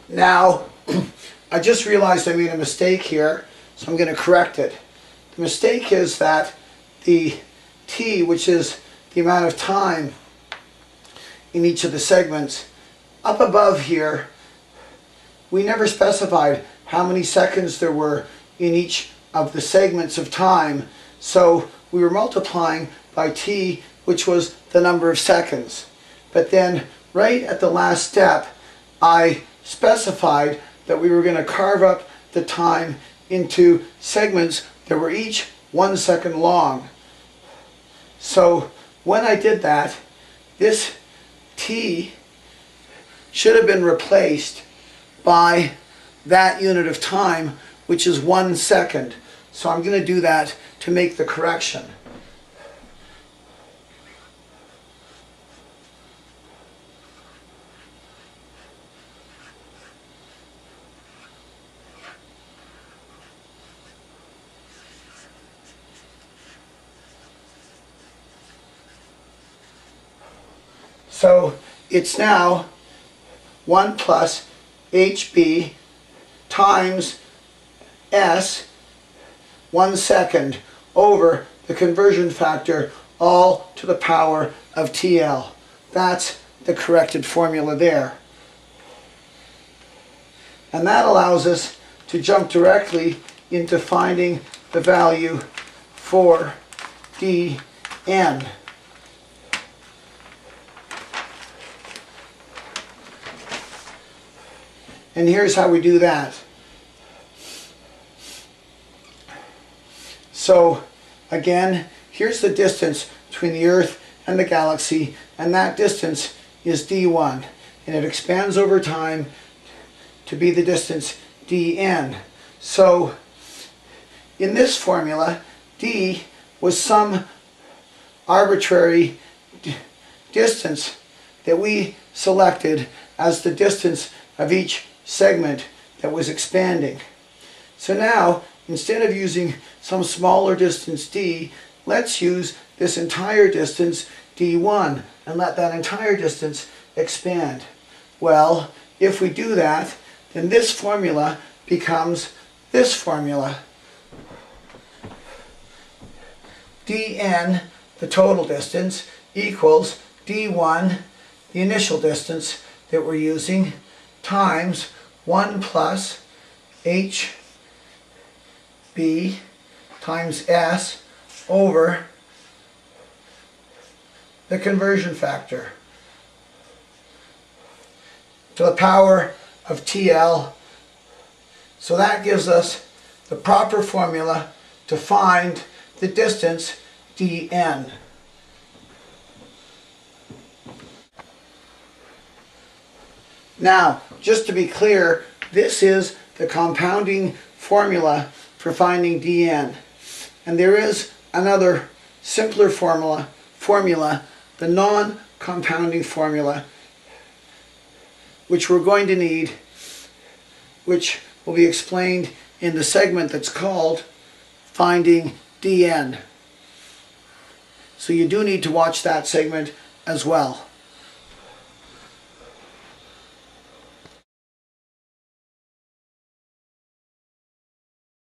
Now, I just realized I made a mistake here, so I'm going to correct it. The mistake is that the t, which is the amount of time in each of the segments, up above here, we never specified how many seconds there were in each of the segments of time, so we were multiplying by t, which was the number of seconds. But then, right at the last step, I specified that we were going to carve up the time into segments that were each 1 second long. So when I did that, this t should have been replaced by that unit of time, which is 1 second. So I'm going to do that to make the correction. So it's now 1 plus HB times S 1 second over the conversion factor, all to the power of TL. That's the corrected formula there. And that allows us to jump directly into finding the value for dn. And here's how we do that. So again, here's the distance between the Earth and the galaxy, and that distance is d1, and it expands over time to be the distance dn. So in this formula, d was some arbitrary distance that we selected as the distance of each segment that was expanding. So now, instead of using some smaller distance d, let's use this entire distance d1 and let that entire distance expand. Well, if we do that, then this formula becomes this formula. dn, the total distance, equals d1, the initial distance that we're using, times 1 plus hb times s over the conversion factor to the power of TL. So that gives us the proper formula to find the distance dn. Now, just to be clear, this is the compounding formula for finding dn. And there is another simpler formula, the non-compounding formula, which we're going to need, which will be explained in the segment that's called Finding dn. So you do need to watch that segment as well.